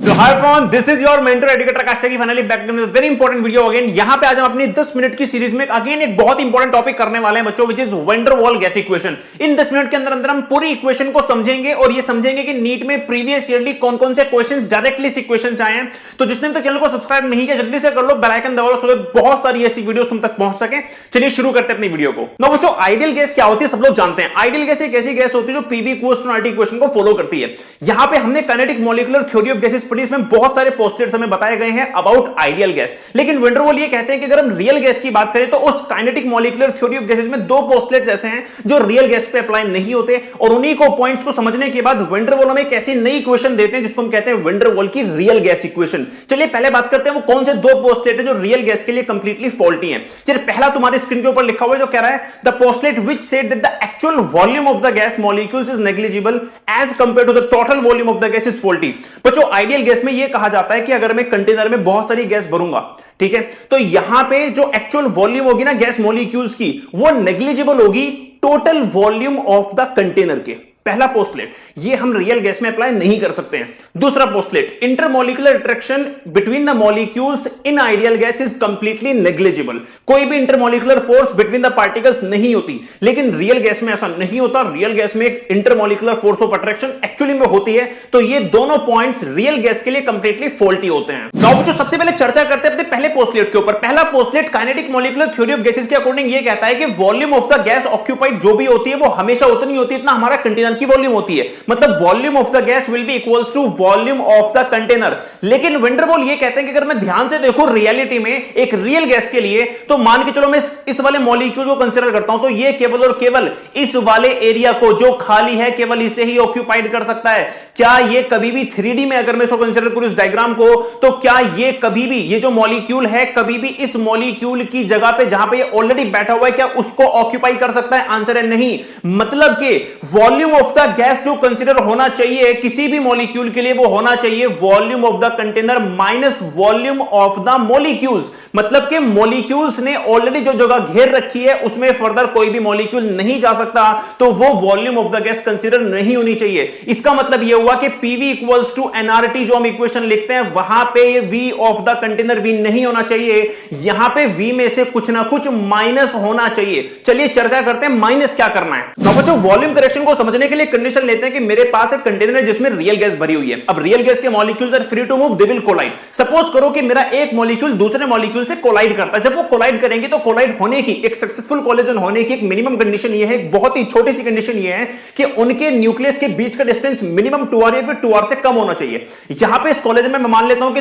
So hi everyone, this is your mentor educator Akash की finally back with a very important video again। यहाँ पे आज हम अपनी 10 मिनट की सीरीज में अगेन एक बहुत इंपॉर्टेंट टॉपिक करने वाले हैं बच्चों, which is van der Waal gas equation. In 10 minute के अंदर हम पूरी इक्वेशन को समझेंगे और ये समझेंगे कि नीट में प्रीवियस ईयरली कौन-कौन से क्वेश्चंस डायरेक्टली इस इक्वेशन से आए हैं। तो जिसने तक चैनल को सब्सक्राइब नहीं किया जल्दी से कर लो, बेल आइकन दबा लो, सो बहुत सारी ऐसी वीडियोस तुम तक पहुंच सके। चलिए शुरू करते हैं अपनी वीडियो को। ना बच्चों, आइडियल गैस क्या होती है सब लोग जानते हैं। आइडियल गैस एक ऐसी गैस होती है जो PV equals to RT equation को फॉलो करती है। यहां पे हमने kinetic molecular theory of gases पढ़ी, इसमें बहुत सारे पोस्टर्स हमें बताए गए हैं अबाउट आइडियल गैस। लेकिन वेन डर वाल ये कहते हैं कि अगर हम रियल गैस की बात करें तो उस kinetic molecular theory of gases में दो पोस्टलेट्स ऐसे हैं जो रियल गैस पे अप्लाई नहीं होते, और उन्हीं को पॉइंट्स को समझने के बाद वेन डर वाल हमें एक ऐसी नई इक्वेशन देते हैं जिसको हम कहते हैं वेन डर वाल की रियल गैस इक्वेशन। चलिए पहले बात करते हैं वो कौन से दो पोस्टलेट है जो रियल गैस के लिए कंप्लीटली फॉल्टी हैं। चलिए पहला तुम्हारे स्क्रीन के ऊपर लिखा हुआ है जो कह रहा है the postulate which said that the actual volume of the gas molecules is negligible as compare to the total volume of the gas is faulty. बच्चों आइडियल गैस में यह कहा जाता है कि अगर मैं कंटेनर में बहुत सारी गैस भरूंगा, ठीक है, तो यहां पे जो एक्चुअल वॉल्यूम होगी ना गैस मॉलिक्यूल्स की, वो नेग्लिजिबल होगी total volume of the container के। पहला पोस्टलेट ये हम रियल गैस में अप्लाई नहीं कर सकते हैं। दूसरा postulate intermolecular attraction between the molecules in ideal gas is completely negligible. कोई भी intermolecular force between the particles नहीं होती, लेकिन रियल गैस में ऐसा नहीं होता। रियल गैस में एक intermolecular force of attraction actually में होती है। तो ये दोनों पॉइंट्स रियल गैस के लिए कंप्लीटली फॉल्टी होते हैं। नाउ जो सबसे पहले चर्चा करते हैं अपने पहले पोस्टलेट के ऊपर। पहला postulate kinetic molecular theory of gases के अकॉर्डिंग ये कहता है कि volume of the gas occupied जो भी होती है वो हमेशा उतनी होती है इतना हमारा कंटेनर की वॉल्यूम होती है। मतलब volume of the gas will be equals to volume of the container. लेकिन वेन डर वाल ये कहते हैं कि अगर मैं ध्यान से देखूं रियलिटी में एक रियल गैस के लिए, तो मान के चलो मैं इस वाले मॉलिक्यूल को कंसीडर करता हूं, तो ये केवल और केवल इस वाले एरिया को जो खाली है केवल इसे ही ऑक्यूपाइड कर सकता है। क्या ये कभी भी 3D में अगर मैं इसको कंसीडर करूं इस डायग्राम को, तो क्या ये कभी भी ये जो मॉलिक्यूल है कभी भी इस मॉलिक्यूल की जगह पे जहां पे ये ऑलरेडी बैठा हुआ है क्या उसको ऑक्यूपाई कर सकता है? आंसर है नहीं। मतलब कि वॉल्यूम ऑफ द गैस जो कंसीडर होना चाहिए किसी भी मॉलिक्यूल के लिए वो होना चाहिए volume of the container minus volume of the molecules. मतलब कि मॉलिक्यूल्स ने ऑलरेडी जो जगह घेर रखी है उसमें फर्दर कोई भी मॉलिक्यूल नहीं जा सकता, तो वो volume of the gas consider नहीं होनी चाहिए। इसका मतलब यह हुआ कि पीवी इक्वल्स टू एनआरटी जो हम इक्वेशन लिखते हैं वहां पे ये V of the container V नहीं होना चाहिए, यहां पे वी में से कुछ ना कुछ माइनस होना चाहिए। चलिए चर्चा करते हैं माइनस क्या करना है। तो बच्चों वॉल्यूम करेक्शन को समझने के लिए कंडीशन लेते हैं कि मेरे पास एक कंटेनर है जिसमें रियल गैस भरी हुई है। अब रियल गैस के molecules are free to move, they will collide. Suppose करो कि मेरा एक मॉलिक्यूल दूसरे मॉलिक्यूल से कोलाइड करता है। जब वो कोलाइड करेंगे तो कोलाइड होने की एक सक्सेसफुल कोलिजन होने की एक मिनिमम कंडीशन ये है, एक बहुत ही छोटी सी कंडीशन ये है कि उनके न्यूक्लियस के बीच का डिस्टेंस मिनिमम 2r या फिर 2r से कम होना चाहिए। यहां पे इस कोलिजन में मैं मान लेता हूं कि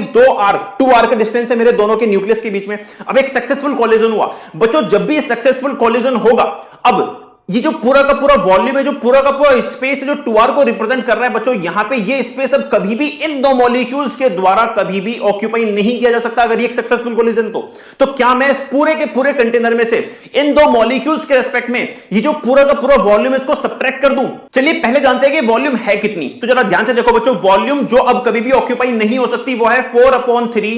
2r का डिस्टेंस है मेरे दोनों के न्यूक्लियस के बीच में। अब एक सक्सेसफुल कोलिजन हुआ। बच्चों जब भी सक्सेसफुल कोलिजन होगा, अब ये जो पूरा का पूरा वॉल्यूम है, जो पूरा का पूरा स्पेस है जो 2r को रिप्रेजेंट कर रहा है, बच्चों यहां पे ये स्पेस अब कभी भी इन दो मॉलिक्यूल्स के द्वारा कभी भी ऑक्यूपाई नहीं किया जा सकता अगर ये एक सक्सेसफुल कोलिजन। तो क्या मैं इस पूरे के पूरे कंटेनर में से इन दो मॉलिक्यूल्स के रेस्पेक्ट में ये जो पूरा का पूरा वॉल्यूम है इसको सब्ट्रैक्ट कर दूं? चलिए पहले जानते हैं कि वॉल्यूम है कितनी। तो जरा ध्यान से देखो बच्चों, वॉल्यूम जो अब कभी भी ऑक्यूपाई नहीं हो सकती वो है 4/3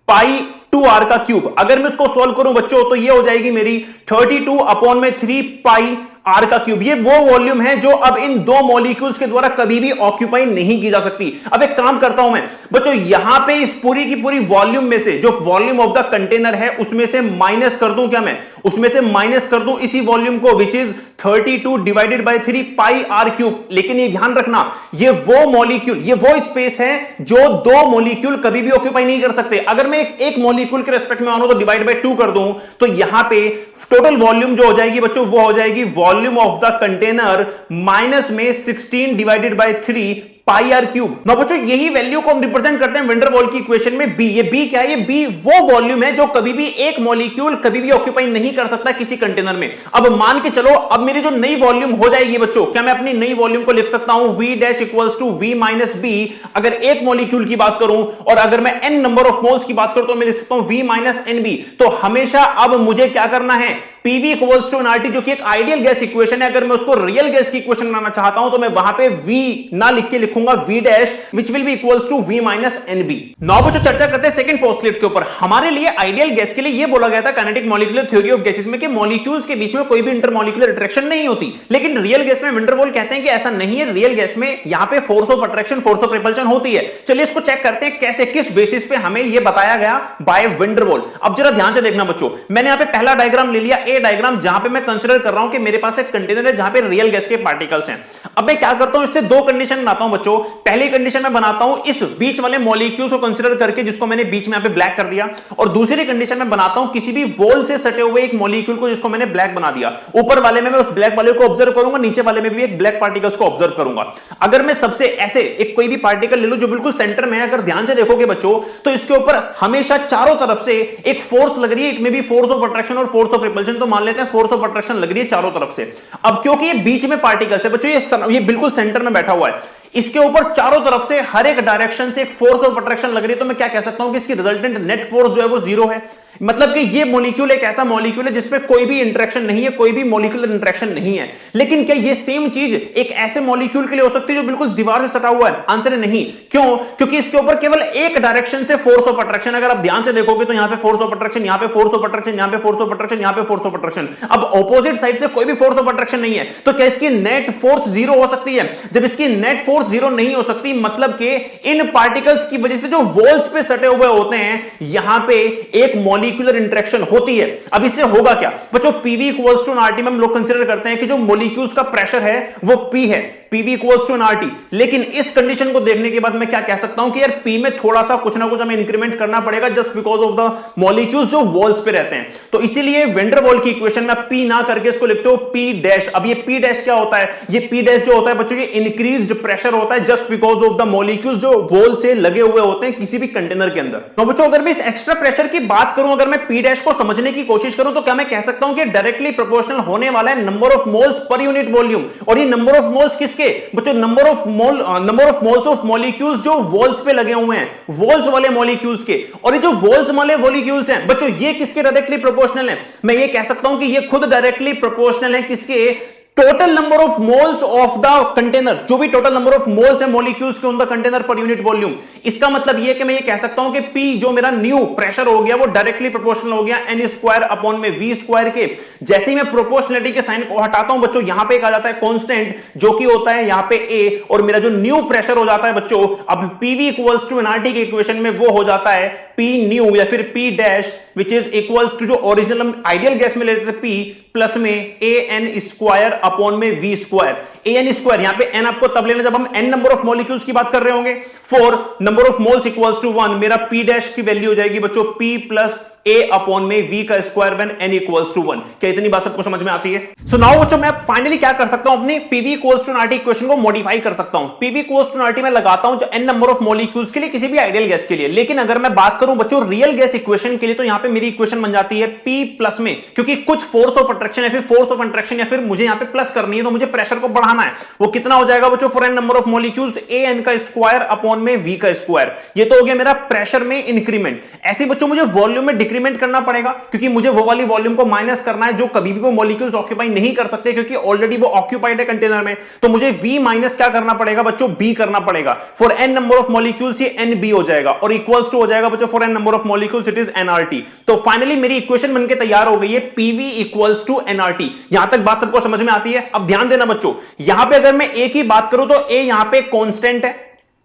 पाई 2r का क्यूब। अगर मैं इसको सॉल्व करूं बच्चों तो ये हो जाएगी मेरी 32/3 पाई आर का क्यूब। ये वो वॉल्यूम है जो अब इन दो मॉलिक्यूल्स के द्वारा कभी भी ऑक्यूपाई नहीं की जा सकती। अब एक काम करता हूं मैं बच्चों, यहां पे इस पूरी की पूरी वॉल्यूम में से जो वॉल्यूम ऑफ द कंटेनर है उसमें से माइनस कर दूं, क्या मैं उसमें से माइनस कर दूं इसी वॉल्यूम को which is 32/3 pi R cube. लेकिन ये ध्यान रखना ये वो मॉलिक्यूल, ये वो स्पेस है जो दो मॉलिक्यूल कभी भी ऑक्यूपाई नहीं कर सकते। अगर मैं एक मॉलिक्यूल के रेस्पेक्ट में मानो तो डिवाइड बाय 2 कर दूं, तो यहां पे टोटल वॉल्यूम जो हो जाएगी बच्चों वो हो जाएगी volume of the container minus में 16/3 पाई आर क्यूब। ना बच्चों यही वैल्यू को हम रिप्रेजेंट करते हैं वेन डर वाल की इक्वेशन में बी। ये बी क्या है? ये बी वो वॉल्यूम है जो कभी भी एक मॉलिक्यूल कभी भी ऑक्यूपाई नहीं कर सकता किसी कंटेनर में। अब मान के चलो अब मेरी जो नई वॉल्यूम हो जाएगी बच्चों, क्या मैं अपनी नई वॉल्यूम को लिख सकता हूं v dash equals to v minus B. अगर एक मॉलिक्यूल की बात करूं और अगर मैं n नंबर ऑफ मोल्स की बात करूं तो मैं लिख सकता हूं v माइनस एन बी। तो हमेशा अब मुझे क्या करना है पीवी इक्वल्स टू एनआरटी, जो कि एक आइडियल गैस इक्वेशन है, अगर मैं उसको रियल गैस की इक्वेशन बनाना चाहता हूं तो मैं वहां पे V ना लिख के लिखूंगा V dash, which will be equals to V minus NB। Now बच्चों चर्चा करते हैं सेकंड पोस्टुलेट के ऊपर। हमारे लिए आइडियल गैस के लिए यह बोला गया था kinetic molecular theory of gases में कि मॉलिक्यूल्स के बीच में कोई भी इंटरमॉलिक्यूलर अट्रैक्शन नहीं होती, लेकिन रियल गैस में वैन डर वाल कहते हैं कि ऐसा नहीं है। रियल गैस में यहां पे force of attraction, force of repulsion होती है। चलिए इसको चेक करते हैं कैसे, किस बेसिस पे हमें यह बताया गया बाय वैन डर वाल। अब जरा ध्यान से देखना बच्चों, मैंने यहां पे पहला डायग्राम ले लिया, ए डायग्राम, जहां पे मैं कंसीडर कर रहा हूं कि मेरे पास एक कंटेनर है जहां पे रियल गैस के पार्टिकल्स हैं। अब मैं क्या करता हूं, इससे दो कंडीशन बनाता हूं बच्चों। पहली कंडीशन मैं बनाता हूं इस बीच वाले मॉलिक्यूल को कंसीडर करके, जिसको मैंने बीच में यहां पे ब्लैक कर दिया, और दूसरी कंडीशन मैं बनाता हूं किसी भी वॉल से सटे हुए एक मॉलिक्यूल को जिसको मैंने ब्लैक बना दिया। ऊपर वाले में मैं उस ब्लैक वाले को ऑब्जर्व करूंगा, नीचे वाले में भी एक ब्लैक पार्टिकल्स को ऑब्जर्व करूंगा। अगर मैं सबसे ऐसे एक कोई भी पार्टिकल ले लूं जो बिल्कुल सेंटर में है, अगर ध्यान से देखोगे बच्चों तो इसके ऊपर हमेशा चारों तरफ से एक फोर्स लग रही है, एक में भी फोर्स ऑफ अट्रैक्शन और फोर्स ऑफ रिपल्शन, तो मान लेते हैं फोर्स ऑफ अट्रैक्शन लग रही है चारों तरफ से। अब क्योंकि ये बीच में पार्टिकल्स है बच्चों, ये बिल्कुल सेंटर में बैठा हुआ है, इसके ऊपर चारों तरफ से हर एक डायरेक्शन से एक फोर्स ऑफ अट्रैक्शन लग रही है, तो मैं क्या कह सकता हूं कि इसकी रिजल्टेंट नेट फोर्स जो है वो जीरो है। मतलब कि ये मॉलिक्यूल एक ऐसा मॉलिक्यूल है जिसमें कोई भी इंटरेक्शन नहीं है, कोई भी मॉलिक्यूलर इंटरेक्शन नहीं है। लेकिन क्या ये सेम चीज एक ऐसे मॉलिक्यूल के लिए हो सकती है जो बिल्कुल दीवार से सटा हुआ है? आंसर है नहीं। क्यों? क्योंकि इसके ऊपर केवल एक डायरेक्शन से फोर्स ऑफ अट्रैक्शन, अगर आप ध्यान से देखोगे तो यहां पे फोर्स ऑफ अट्रैक्शन, यहां पे फोर्स ऑफ अट्रैक्शन, यहां पे फोर्स ऑफ अट्रैक्शन, यहां पे फोर्स ऑफ अट्रैक्शन। अब ऑपोजिट साइड से कोई भी फोर्स ऑफ अट्रैक्शन नहीं है, तो क्या इसकी नेट फोर्स जीरो हो सकती है? जब इसकी नेट फोर्स जीरो नहीं हो सकती, मतलब कि इन पार्टिकल्स की वजह से जो वॉल्स पे सटे हुए होते हैं, यहां पे एक मॉलिक्यूलर इंटरेक्शन होती है। अब इससे होगा क्या बच्चों? पीवी इक्वल्स टू एनआरटी में हम लोग कंसीडर करते हैं कि जो मॉलिक्यूल्स का प्रेशर है वो पी है, पीवी इक्वल्स टू एनआरटी। लेकिन इस कंडीशन को देखने के बाद मैं क्या कह सकता हूं कि यार पी में थोड़ा सा कुछ ना कुछ हमें इंक्रीमेंट करना पड़ेगा, just because of the molecules जो वॉल्स पे रहते हैं। तो इसीलिए वैन डर वाल की इक्वेशन में पी ना करके इसको लिखते हो पी डैश। अब ये पी डैश क्या होता है? ये पी डैश जो होता है बच्चों, ये इंक्रीज्ड प्रेशर होता है just because of the molecule जो वॉल से लगे हुए होते हैं किसी भी कंटेनर के अंदर। तो बच्चों अगर मैं इस एक्स्ट्रा प्रेशर की बात करूं, अगर मैं पी डैश को समझने की कोशिश करूं, तो क्या मैं कह सकता हूं कि डायरेक्टली प्रोपोर्शनल होने वाला है number of moles per unit volume. और ये नंबर ऑफ मोल्स किसके बच्चों? Number of moles of molecules जो वॉल्स पे लगे हुए हैं, वॉल्स वाले मॉलिक्यूल्स के। और ये जो वॉल्स वाले मॉलिक्यूल्स हैं बच्चों, ये किसके डायरेक्टली प्रोपोर्शनल है? मैं ये कह सकता हूं कि ये खुद डायरेक्टली प्रोपोर्शनल है किसके? Total number of moles of the container, जो भी टोटल नंबर ऑफ मोल्स है मॉलिक्यूल्स के on the container per unit volume. इसका मतलब ये कि मैं ये कह सकता हूं कि P जो मेरा न्यू प्रेशर हो गया वो डायरेक्टली प्रोपोर्शनल हो गया n स्क्वायर अपॉन में V स्क्वायर के। जैसे ही मैं प्रोपोर्शनलिटी के साइन को हटाता हूं बच्चों, यहां पे एक आ जाता है कांस्टेंट जो कि होता है यहां पे A, और मेरा जो न्यू प्रेशर हो जाता है बच्चों, अब PV इक्वल्स टू एनआरटी के इक्वेशन में वो हो जाता है P न्यू या फिर P dash, which is equals to जो ओरिजिनल हम आइडियल गैस में लेते थे P प्लस में AN स्क्वायर अपॉन में V स्क्वायर। AN स्क्वायर यहां पे N आपको तब लेना जब हम N नंबर ऑफ मॉलिक्यूल्स की बात कर रहे होंगे। 4 number of moles equals to 1, मेरा P डैश की वैल्यू हो जाएगी बच्चों P प्लस A अपॉन में V का square when N equals to 1। क्या इतनी बात सबको समझ में आती है? सो नाउ बच्चों मैं फाइनली क्या कर सकता हूं, अपनी PV equals to NRT equation को मॉडिफाई कर सकता हूं। PV इक्वल्स टू एनआरटी में लगाता हूं जो N नंबर ऑफ मॉलिक्यूल्स के लिए किसी भी आइडियल गैस के लिए। लेकिन अगर मैं बात करूं बच्चों रियल गैस इक्वेशन के लिए, तो यहां पे मेरी इक्वेशन बन जाती है P प्लस में, क्योंकि कुछ फोर्स ऑफ अट्रैक्शन या फिर फोर्स ऑफ अट्रैक्शन या फिर मुझे यहां पे प्लस करनी है, तो मुझे प्रेशर को बढ़ाना है। वो कितना हो जाएगा बच्चों? For N number of molecules AN का स्क्वायर अपॉन में V का स्क्वायर। ये तो हो गया मेरा प्रेशर में इंक्रीमेंट। ऐसे बच्चों मुझे वॉल्यूम में डिक्रीमेंट करना पड़ेगा, क्योंकि मुझे वो वाली वॉल्यूम को माइनस करना है जो कभी भी वो मॉलिक्यूल्स ऑक्यूपाई नहीं कर सकते, क्योंकि ऑलरेडी वो ऑक्यूपाइड है कंटेनर में। तो मुझे V माइनस क्या करना पड़ेगा बच्चों? B करना पड़ेगा। For n number of molecules ये NB हो जाएगा, और इक्वल्स टू हो जाएगा बच्चों for n number of molecules it is nRT। तो फाइनली मेरी इक्वेशन बनके तैयार हो गई है PV इक्वल्स टू nRT। यहां तक बात सबको समझ में आती है? अब ध्यान देना बच्चों, यहां पे अगर मैं A की बात करूं तो A यहां पे कांस्टेंट है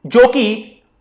जो कि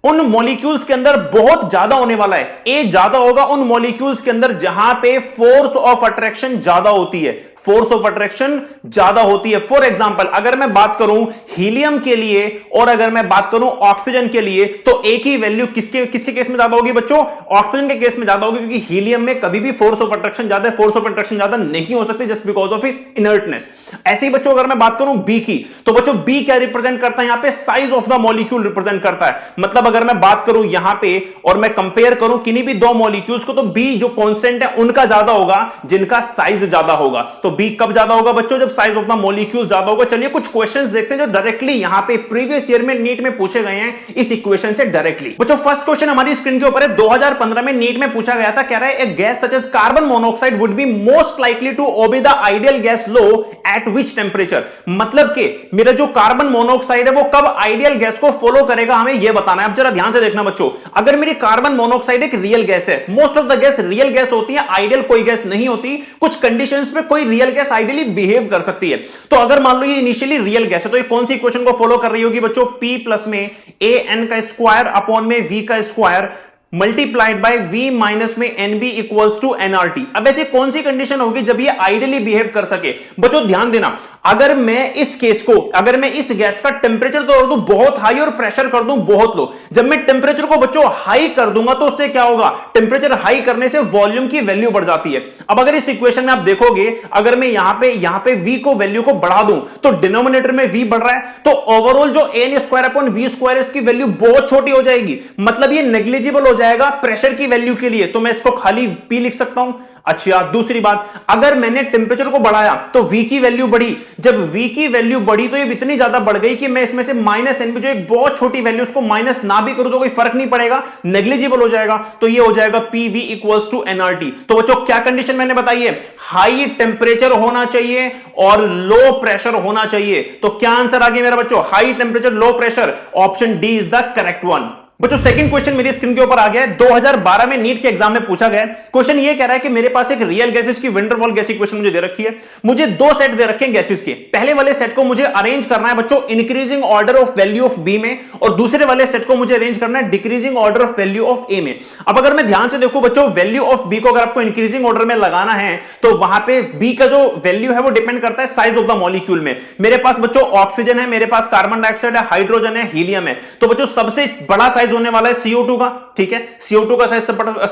उन मॉलिक्यूल्स के अंदर बहुत ज्यादा होने वाला है। A ज्यादा होगा उन मॉलिक्यूल्स के अंदर जहां पे फोर्स ऑफ अट्रैक्शन ज्यादा होती है, फोर्स ऑफ अट्रैक्शन ज्यादा होती है। फॉर एग्जांपल अगर मैं बात करूं हीलियम के लिए और अगर मैं बात करूं ऑक्सीजन के लिए, तो A की वैल्यू किसके केस में ज्यादा होगी बच्चों? ऑक्सीजन के केस में ज्यादा होगी, क्योंकि हीलियम में कभी भी फोर्स ऑफ अट्रैक्शन ज्यादा है, फोर्स ऑफ अट्रैक्शन ज्यादा नहीं हो सकती just because of its inertness. ऐसे ही बच्चों अगर मैं बात करूं B की, तो बच्चों B क्या रिप्रेजेंट करता है? यहां पे size of the molecule represent करता है। मतलब अगर मैं बात करूं यहां पे और मैं कंपेयर करूं किन्हीं भी दो मॉलिक्यूल्स को, तो बी जो कांस्टेंट है उनका ज्यादा होगा जिनका साइज ज्यादा होगा। तो बी कब ज्यादा होगा बच्चों? जब साइज ऑफ द मॉलिक्यूल ज्यादा होगा। चलिए कुछ क्वेश्चंस देखते हैं जो डायरेक्टली यहां पे प्रीवियस ईयर में नीट में पूछे गए हैं इस इक्वेशन से डायरेक्टली। बच्चों फर्स्ट क्वेश्चन हमारी स्क्रीन के ऊपर है, 2015 में नीट में पूछा गया था। कह रहा है एक gas such as carbon monoxide would be most likely to obey the ideal gas law at which temperature. मतलब कि मेरा जो कार्बन मोनोऑक्साइड है वो कब आइडियल गैस को फॉलो करेगा, हमें यह बताना है। अब जरा ध्यान से देखना बच्चों, अगर मेरी कार्बन मोनोऑक्साइड एक रियल गैस है, most of the gas real gas होती है, आइडियल कोई गैस नहीं होती। कुछ कंडीशंस पे कोई रियल गैस आइडियली बिहेव कर सकती है। तो अगर मान लो ये इनिशियली रियल गैस है तो ये कौन सी इक्वेशन को फॉलो कर रही होगी बच्चों? P प्लस में ए एन का स्क्वायर अपॉन में V का square multiplied by V minus में NB इक्वल्स टू nRT। अब ऐसी कौन सी कंडीशन होगी जब ये आइडियली बिहेव कर सके? बच्चों ध्यान देना, अगर मैं इस केस को, अगर मैं इस गैस का टेंपरेचर तो कर दूं बहुत हाई और प्रेशर कर दूं बहुत लो, जब मैं टेंपरेचर को बच्चों हाई कर दूंगा तो उससे क्या होगा? टेंपरेचर हाई करने से वॉल्यूम की वैल्यू बढ़ जाती है। अब अगर इस इक्वेशन में आप देखोगे, अगर मैं यहां पे V को वैल्यू को बढ़ा दूं तो डिनोमिनेटर में V बढ़ रहा है, तो ओवरऑल जो n square upon V square इसकी वैल्यू बहुत छोटी हो जाएगी। मतलब ये नेग्लिजिबल हो जाएगा प्रेशर की वैल्यू के लिए, तो मैं इसको खाली P लिख सकता हूं। अच्छा दूसरी बात, अगर मैंने टेंपरेचर को बढ़ाया तो V की वैल्यू बढ़ी, जब V की वैल्यू बढ़ी तो ये इतनी ज्यादा बढ़ गई कि मैं इसमें से माइनस NB जो एक बहुत छोटी वैल्यू उसको माइनस ना भी करूं तो कोई फर्क नहीं पड़ेगा, नेग्लिजिबल हो जाएगा। तो ये हो जाएगा PV इक्वल्स टू nRT। तो बच्चों क्या कंडीशन मैंने बताई है? हाई टेंपरेचर होना चाहिए और लो प्रेशर होना चाहिए। तो क्या आंसर आ गया मेरा बच्चों? High temperature low pressure, option D is the correct one. बच्चों सेकंड क्वेश्चन मेरी स्क्रीन के ऊपर आ गया है, 2012 में नीट के एग्जाम में पूछा गया। क्वेश्चन ये कह रहा है कि मेरे पास एक रियल गैसेस की van der Waals gas equation मुझे दे रखी है। मुझे दो सेट दे रखे हैं गैसेस के। पहले वाले सेट को मुझे अरेंज करना है बच्चों increasing order of value of B में, और दूसरे वाले सेट को मुझे अरेंज करना है decreasing order of value of A में। अब अगर मैं ध्यान से देखूं बच्चों, वैल्यू ऑफ बी को अगर आपको इंक्रीजिंग ऑर्डर में लगाना है तो वहां पे बी का जो वैल्यू है वो डिपेंड करता है साइज ऑफ द मॉलिक्यूल में। मेरे पास बच्चों ऑक्सीजन है, मेरे पास कार्बन डाइऑक्साइड है, हाइड्रोजन है, हीलियम है। तो बच्चों सबसे बड़ा साइज होने वाला है CO2 का, ठीक है। CO2 का साइज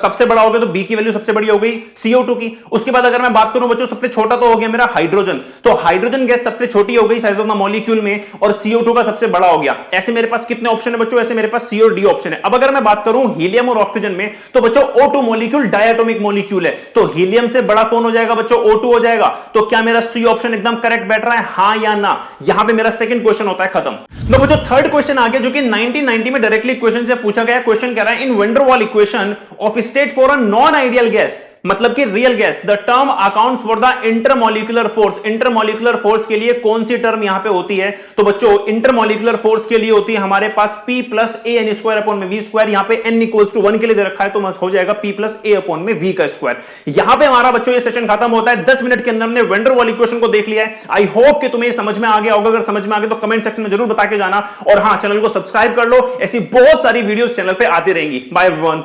सबसे बड़ा हो गया तो B की वैल्यू सबसे बड़ी हो गई CO2 की। उसके बाद अगर मैं बात करूं बच्चों सबसे छोटा तो हो गया मेरा हाइड्रोजन, तो हाइड्रोजन गैस सबसे छोटी हो गई साइज ऑफ द मॉलिक्यूल में, और CO2 का सबसे बड़ा हो गया। ऐसे मेरे पास कितने ऑप्शन है बच्चों? ऐसे मेरे पास C और D ऑप्शन है। अब अगर मैं बात करूं हीलियम और ऑक्सीजन में तो बच्चों O2 मॉलिक्यूल डायटोमिक मॉलिक्यूल है, तो हीलियम से बड़ा कौन हो जाएगा बच्चों? O2 हो जाएगा। तो क्या मेरा C ऑप्शन एकदम करेक्ट बैठ रहा है, हां या ना? यहां पे मेरा सेकंड क्वेश्चन होता है खत्म। तो बच्चों थर्ड क्वेश्चन आ गया जो कि 1990 में डायरेक्टली क्वेश्चन से पूछा गया। क्वेश्चन कह रहा है in van der Waals equation of state for a non ideal gas, मतलब कि real gas, the term accounts for the intermolecular force. Intermolecular force के लिए कौन सी टर्म यहां पे होती है? तो बच्चों इंटरमॉलिक्यूलर फोर्स के लिए होती है हमारे पास P plus A N square upon में V स्क्वायर। यहां पे n इक्वल्स टू 1 के लिए दे रखा है तो हो जाएगा P प्लस ए अपॉन में V का स्क्वायर। यहां पे हमारा बच्चों ये सेशन खत्म होता है। 10 मिनट के अंदर हमने वैन डर वाल्स इक्वेशन को देख लिया है। आई होप कि तुम्हें समझ में आ गया होगा। अगर समझ में आ गया तो कमेंट सेक्शन में जरूर बता के जाना, और हां चैनल को सब्सक्राइब कर लो, ऐसी बहुत सारी वीडियोस चैनल पे आती रहेंगी। Bye everyone.